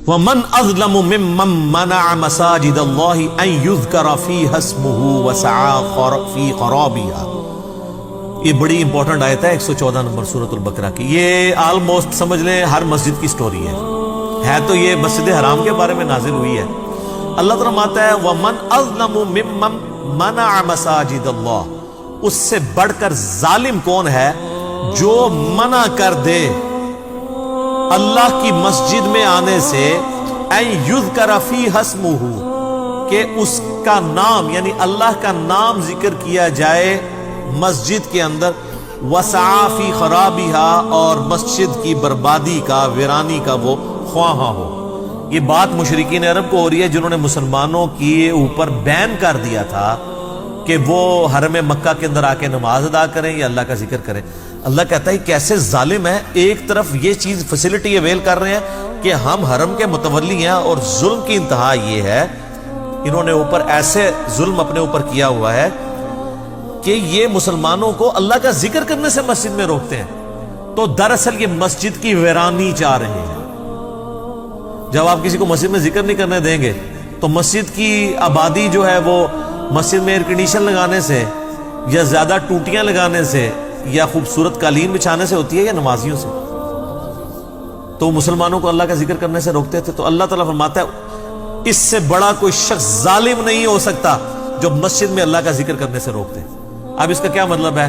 وَمَنْ أَظْلَمُ مِمَّنْ مَنَعَ مَسَاجِدَ اللَّهِ أَنْ يُذْكَرَ فِيهَا اسْمُهُ وَسَعَى فِي خَرَابِهَا۔ یہ بڑی امپورٹنٹ آیت ہے 114 نمبر سورۃ البقرہ کی۔ یہ آلموسٹ سمجھ لیں ہر مسجد کی سٹوری ہے تو یہ مسجد حرام کے بارے میں نازل ہوئی ہے۔ اللہ تعالیٰ فرماتا ہے وَمَنْ أَظْلَمُ مِمَّنْ مَنَعَ مَسَاجِدَ اللَّهِ، اس سے بڑھ کر ظالم کون ہے جو منع کر دے اللہ کی مسجد میں آنے سے، اَن یذکر فیہا اسمہ، کہ اس کا نام یعنی اللہ کا نام ذکر کیا جائے مسجد کے اندر، وسعی فی خرابہا، اور مسجد کی بربادی کا ویرانی کا وہ خواہاں ہو۔ یہ بات مشرکین عرب کو ہو رہی ہے جنہوں نے مسلمانوں کے اوپر بین کر دیا تھا کہ وہ حرم مکہ کے اندر آ کے نماز ادا کریں یا اللہ کا ذکر کریں۔ اللہ کہتا ہے کیسے ظالم ہے، ایک طرف یہ چیز فیسلٹی اویل کر رہے ہیں کہ ہم حرم کے متولی ہیں، اور ظلم کی انتہا یہ ہے انہوں نے اوپر ایسے ظلم اپنے اوپر کیا ہوا ہے کہ یہ مسلمانوں کو اللہ کا ذکر کرنے سے مسجد میں روکتے ہیں، تو دراصل یہ مسجد کی ویرانی چاہ رہے ہیں۔ جب آپ کسی کو مسجد میں ذکر نہیں کرنے دیں گے تو مسجد کی آبادی جو ہے وہ مسجد میں ایئر کنڈیشن لگانے سے یا زیادہ ٹوٹیاں لگانے سے یا خوبصورت قالین بچھانے سے ہوتی ہے یا نمازیوں سے؟ تو مسلمانوں کو اللہ کا ذکر کرنے سے روکتے تھے۔ تو اللہ تعالیٰ فرماتا ہے اس سے بڑا کوئی شخص ظالم نہیں ہو سکتا جو مسجد میں اللہ کا ذکر کرنے سے روکتے۔ اب اس کا کیا مطلب ہے؟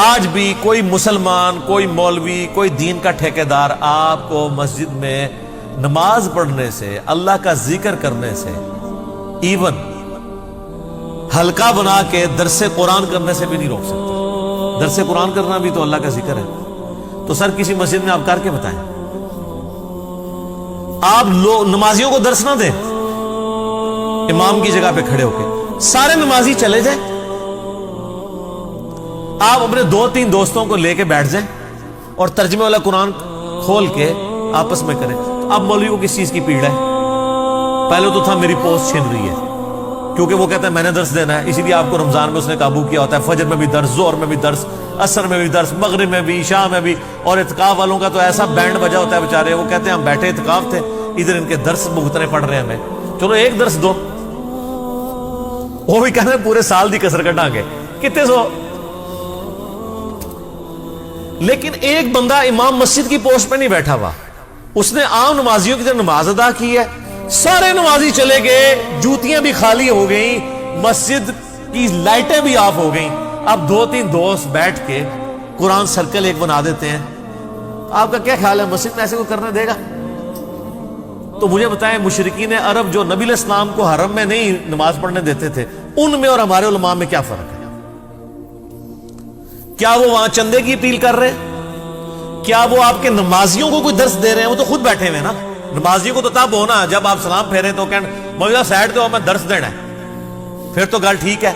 آج بھی کوئی مسلمان، کوئی مولوی، کوئی دین کا ٹھیکیدار آپ کو مسجد میں نماز پڑھنے سے، اللہ کا ذکر کرنے سے، ایون حلقہ بنا کے درس قرآن کرنے سے بھی نہیں روک سکتا۔ درس قرآن کرنا بھی تو اللہ کا ذکر ہے۔ تو سر کسی مسجد میں آپ کر کے بتائیں، آپ نمازیوں کو درس نہ دیں، امام کی جگہ پہ کھڑے ہو کے سارے نمازی چلے جائیں، آپ اپنے 2-3 دوستوں کو لے کے بیٹھ جائیں اور ترجمے والا قرآن کھول کے آپس میں کریں۔ اب مولوی کو کس چیز کی پیڑ ہے؟ پہلے تو تھا میری پوسٹ چھن رہی ہے، کیونکہ وہ کہتا ہے میں نے درس دینا ہے، اسی لیے آپ کو رمضان میں اس نے قابو کیا ہوتا ہے، فجر میں بھی درس، ظہر میں بھی درس، عصر میں بھی درس، مغرب میں بھی، عشاء میں بھی، اور اعتکاف والوں کا تو ایسا بینڈ بجا ہوتا ہے بیچارے، وہ کہتے ہیں ہم بیٹھے اعتکاف تھے، ادھر ان کے درس بھگتنے پڑ رہے ہیں ہمیں، چلو ایک درس دو۔ وہ بھی کہتے ہیں پورے سال دی کسر کٹا کے کتنے سو۔ لیکن ایک بندہ امام مسجد کی پوسٹ پہ نہیں بیٹھا ہوا، اس نے عام نمازیوں کی طرح نماز ادا کی ہے، سارے نمازی چلے گئے، جوتیاں بھی خالی ہو گئیں، مسجد کی لائٹیں بھی آف ہو گئیں، اب 2-3 دوست بیٹھ کے قرآن سرکل ایک بنا دیتے ہیں۔ آپ کا کیا خیال ہے مسجد میں ایسے کو کرنے دے گا؟ تو مجھے بتائیں مشرکین عرب جو نبی علیہ السلام کو حرم میں نہیں نماز پڑھنے دیتے تھے، ان میں اور ہمارے علماء میں کیا فرق ہے؟ کیا وہ وہاں چندے کی اپیل کر رہے ہیں؟ کیا وہ آپ کے نمازیوں کو کوئی درس دے رہے ہیں؟ وہ تو خود بیٹھے ہوئے نا۔ نمازیوں کو تو تب ہونا جب آپ سلام پھیریں تو کہنا مولوی صاحب سائڈ تو ہمیں درس دینا ہے، پھر تو گل ٹھیک ہے۔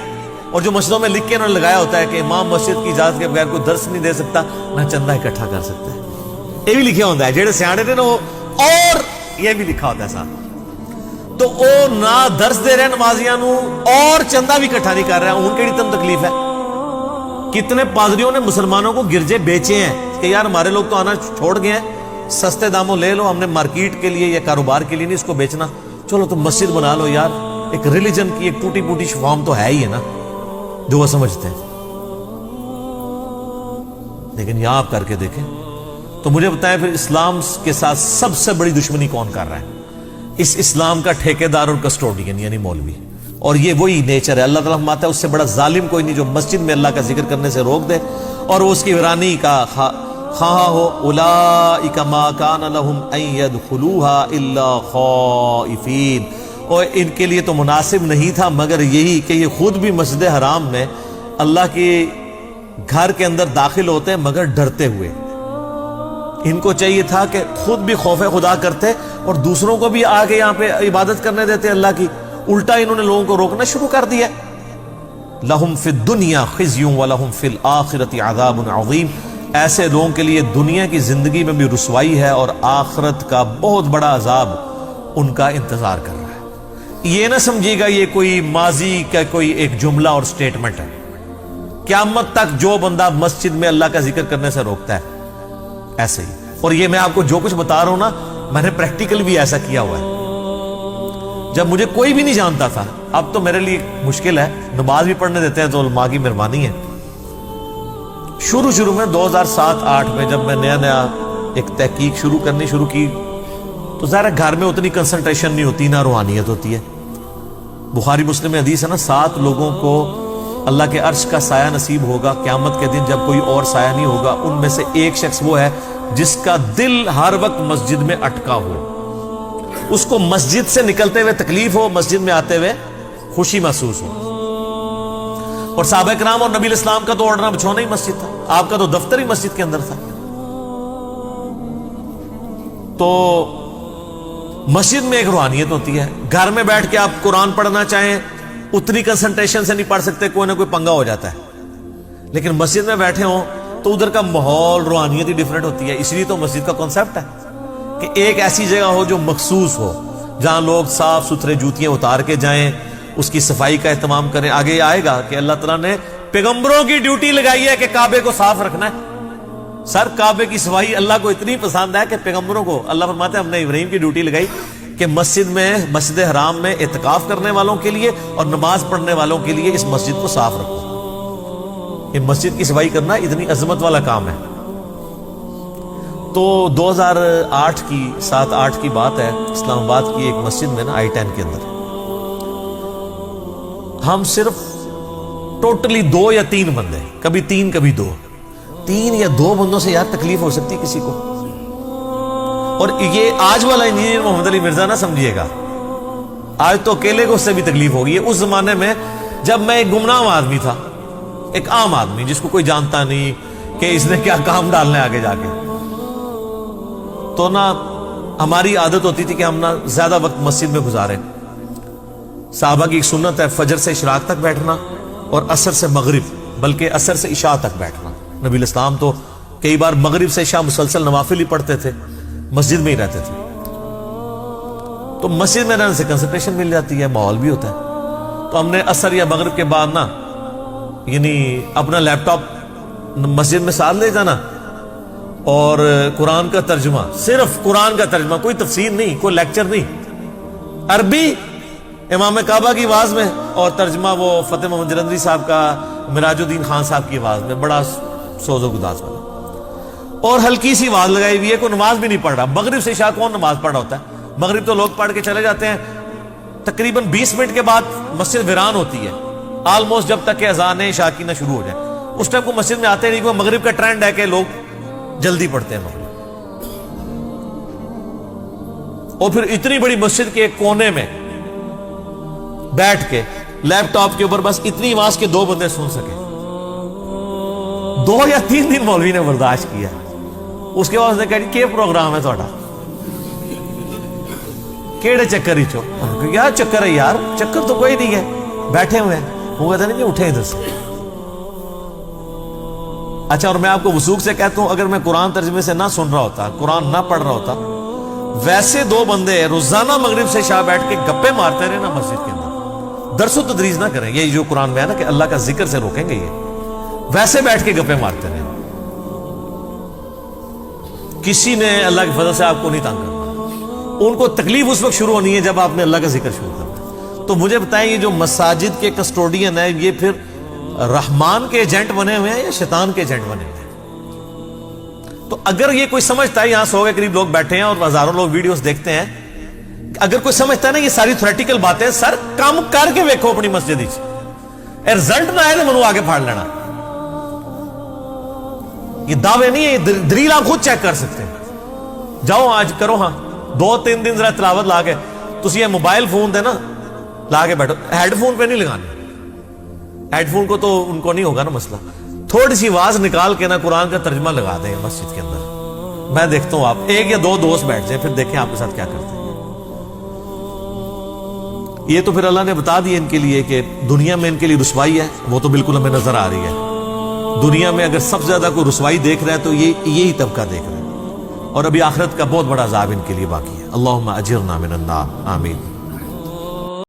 اور جو مسجدوں میں لکھ کے انہوں نے لگایا ہوتا ہے کہ امام مسجد کی اجازت کے بغیر کوئی درس نہیں دے سکتا، نہ چندہ اکٹھا کر سکتا ہے، یہ بھی لکھا ہوتا ہے، جہاں سیانے تھے نا وہ، اور یہ بھی لکھا ہوتا ہے ساتھ۔ تو وہ نہ درس دے رہے ہیں نمازیاں نو اور چندہ بھی اکٹھا نہیں کر رہے ہیں، ان کے لیے تم تکلیف ہے۔ کتنے پادریوں نے مسلمانوں کو گرجے بیچے ہیں کہ یار ہمارے لوگ تو آنا چھوڑ گئے ہیں، سستے داموں لے لو، ہم نے مارکیٹ کے لیے یا کاروبار کے لیے نہیں اس کو بیچنا، چلو تم مسجد بنا لو یار۔ ایک ریلیجن کی ایک ٹوٹی پوٹی فارم تو ہے ہی ہے نا جو وہ سمجھتے ہیں۔ لیکن یہاں آپ کر کے دیکھیں تو مجھے بتائیں پھر اسلام کے ساتھ سب سے بڑی دشمنی کون کر رہا ہے؟ اس اسلام کا ٹھیکیدار اور کسٹوڈین یعنی مولوی۔ اور یہ وہی نیچر ہے، اللہ تعالیٰ فرماتا ہے اس سے بڑا ظالم کوئی نہیں جو مسجد میں اللہ کا ذکر کرنے سے روک دے اور وہ اس کی ویرانی کا خواہاں ہو۔ اولئک ما کان لہم ان یدخلوها الا خائفین، اور ان کے لیے تو مناسب نہیں تھا مگر یہی کہ یہ خود بھی مسجد حرام میں اللہ کے گھر کے اندر داخل ہوتے ہیں مگر ڈرتے ہوئے۔ ان کو چاہیے تھا کہ خود بھی خوف خدا کرتے اور دوسروں کو بھی آگے یہاں پہ عبادت کرنے دیتے اللہ کی، الٹا انہوں نے لوگوں کو روکنا شروع کر دیا۔ لہم فی الدنیا خزی ولہم فی الآخرۃ عذاب عظیم، ایسے لوگوں کے لیے دنیا کی زندگی میں بھی رسوائی ہے اور آخرت کا بہت بڑا عذاب ان کا انتظار کر رہا ہے۔ یہ نہ سمجھیے گا یہ کوئی ماضی کا کوئی ایک جملہ اور سٹیٹمنٹ ہے، قیامت تک جو بندہ مسجد میں اللہ کا ذکر کرنے سے روکتا ہے ایسے ہی۔ اور یہ میں آپ کو جو کچھ بتا رہا ہوں نا، میں نے پریکٹیکل بھی ایسا کیا ہوا ہے. جب مجھے کوئی بھی نہیں جانتا تھا, اب تو میرے لیے مشکل ہے, نماز بھی پڑھنے دیتے ہیں تو علماء کی مہربانی ہے. شروع میں 2007-8 میں جب میں نیا ایک تحقیق کرنی شروع کی تو ظاہر ہے گھر میں اتنی کنسنٹریشن نہیں ہوتی, نہ روحانیت ہوتی ہے. بخاری مسلم میں حدیث ہے نا, 7 لوگوں کو اللہ کے عرش کا سایہ نصیب ہوگا قیامت کے دن جب کوئی اور سایہ نہیں ہوگا. ان میں سے ایک شخص وہ ہے جس کا دل ہر وقت مسجد میں اٹکا ہو, اس کو مسجد سے نکلتے ہوئے تکلیف ہو, مسجد میں آتے ہوئے خوشی محسوس ہو. اور صحابہ کرام اور نبی الاسلام کا تو اوڑھنا بچھونا ہی مسجد تھا, آپ کا تو دفتر ہی مسجد کے اندر تھا. تو مسجد میں ایک روحانیت ہوتی ہے. گھر میں بیٹھ کے آپ قرآن پڑھنا چاہیں اتنی کنسنٹریشن سے نہیں پڑھ سکتے, کوئی نہ کوئی پنگا ہو جاتا ہے. لیکن مسجد میں بیٹھے ہوں تو ادھر کا ماحول روحانیت ہی ڈیفرنٹ ہوتی ہے. اس لیے تو مسجد کا کانسیپٹ ہے کہ ایک ایسی جگہ ہو جو مخصوص ہو, جہاں لوگ صاف ستھرے جوتیاں اتار کے جائیں, اس کی صفائی کا اہتمام کریں. آگے یہ آئے گا کہ اللہ تعالیٰ نے پیغمبروں کی ڈیوٹی لگائی ہے کہ کعبے کو صاف رکھنا ہے. سر کعبے کی صفائی اللہ کو اتنی پسند ہے کہ پیغمبروں کو اللہ فرماتے ہیں ہم نے ابراہیم کی ڈیوٹی لگائی کہ مسجد حرام میں اعتکاف کرنے والوں کے لیے اور نماز پڑھنے والوں کے لیے اس مسجد کو صاف رکھو. یہ مسجد کی صفائی کرنا اتنی عظمت والا کام ہے. تو 2007-8 کی بات ہے, اسلام آباد کی ایک مسجد میں نا I-10 کے اندر ہم صرف ٹوٹلی 2 یا 3 بندے, کبھی 3 کبھی 2, 3 یا 2 بندوں سے یار تکلیف ہو سکتی کسی کو. اور یہ آج والا انجینئر محمد علی مرزا نہ سمجھیے گا, آج تو اکیلے کو اس سے بھی تکلیف ہوگی. اس زمانے میں جب میں ایک گمنام آدمی تھا, ایک عام آدمی جس کو کوئی جانتا نہیں کہ اس نے کیا کام ڈالنا ہے آگے جا کے, تو نا ہماری عادت ہوتی تھی کہ ہم نا زیادہ وقت مسجد میں گزاریں. صحابہ کی ایک سنت ہے فجر سے اشراق تک بیٹھنا اور عصر سے مغرب, بلکہ عصر سے عشاء تک بیٹھنا. نبی الاسلام تو کئی بار مغرب سے عشاء مسلسل نوافل ہی پڑھتے تھے, مسجد میں ہی رہتے تھے. تو مسجد میں رہنے سے کنسنٹریشن مل جاتی ہے, ماحول بھی ہوتا ہے. تو ہم نے عصر یا مغرب کے بعد نا یعنی اپنا لیپ ٹاپ مسجد میں ساتھ لے جانا اور قرآن کا ترجمہ, صرف قرآن کا ترجمہ, کوئی تفسیر نہیں, کوئی لیکچر نہیں, عربی امام کعبہ کی آواز میں, اور ترجمہ وہ فتح محمد جلندری صاحب کا, مراج الدین خان صاحب کی آواز میں, بڑا سوز و گداز والا. اور ہلکی سی آواز لگائی ہوئی ہے, کوئی نماز بھی نہیں پڑھ رہا. مغرب سے عشاء کون نماز پڑھ رہا ہوتا ہے؟ مغرب تو لوگ پڑھ کے چلے جاتے ہیں, تقریباً 20 منٹ کے بعد مسجد ویران ہوتی ہے آلموسٹ, جب تک کہ اذان عشاء کی نہ شروع ہو جائے. اس ٹائم کو مسجد میں آتے نہیں, کوئی مغرب کا ٹرینڈ ہے کہ لوگ جلدی پڑھتے ہیں مغرب. اور پھر اتنی بڑی مسجد کے ایک کونے میں بیٹھ کے لیپ ٹاپ کے اوپر بس اتنی آواز کے 2 بندے سن سکے. 2 یا 3 دن مولوی نے برداشت کیا. اس کے بعد اس نے کہا کہ پروگرام ہے تھوڑا, کیڑے چکر ہی چو, کیا چکر ہے یار؟ چکر تو کوئی نہیں ہے, بیٹھے ہوئے ہیں. وہ کہتا نہیں کہ اٹھے ادھر سے. اچھا, اور میں آپ کو وثوق سے کہتا ہوں, اگر میں قرآن ترجمے سے نہ سن رہا ہوتا, قرآن نہ پڑھ رہا ہوتا, ویسے 2 بندے روزانہ مغرب سے عشاء بیٹھ کے گپے مارتے رہے نا مسجد کے اندر, درس و تدریس نہ کریں, یہ جو قرآن میں ہے نا کہ اللہ کا ذکر سے روکیں گے, یہ ویسے بیٹھ کے گپے مارتے رہے, کسی نے اللہ کے فضل سے آپ کو نہیں تنگ کرنا. ان کو تکلیف اس وقت شروع ہونی ہے جب آپ نے اللہ کا ذکر شروع کرنا. تو مجھے بتائیں, یہ جو مساجد کے کسٹوڈین ہیں, یہ پھر رحمان کے ایجنٹ بنے ہوئے ہیں یا شیطان کے ایجنٹ بنے ہوئے ہیں؟ تو اگر یہ کوئی سمجھتا ہے, یہاں 100 کے قریب لوگ بیٹھے ہیں اور ہزاروں لوگ ویڈیوز دیکھتے ہیں, اگر کوئی سمجھتا ہے نا یہ ساری تھیوریٹیکل باتیں, سر کام کر کے ویکھو اپنی مسجد, رزلٹ نہ آئے تو منو آگے پھاڑ لینا. یہ دعوے نہیں ہے, یہ دلیل آپ خود چیک کر سکتے ہیں. جاؤ آج کرو, ہاں 2-3 دن ذرا تلاوت لا کے, تسی یہ موبائل فون دے نا لا کے بیٹھو, ہیڈ فون پہ نہیں لگانے, ہیڈ فون کو تو ان کو نہیں ہوگا نا مسئلہ. تھوڑی سی آواز نکال کے نا قرآن کا ترجمہ لگا دیں مسجد کے اندر. میں دیکھتا ہوں آپ 1 یا 2 دوست بیٹھ جائیں, پھر دیکھیں آپ کے ساتھ کیا کرتے ہیں. یہ تو پھر اللہ نے بتا دیا ان کے لیے کہ دنیا میں ان کے لیے رسوائی ہے, وہ تو بالکل ہمیں نظر آ رہی ہے. دنیا میں اگر سب سے زیادہ کوئی رسوائی دیکھ رہا ہے تو یہی طبقہ دیکھ رہا ہے, اور ابھی آخرت کا بہت بڑا عذاب ان کے لیے باقی ہے. اللہم اجرنا من النار, آمین.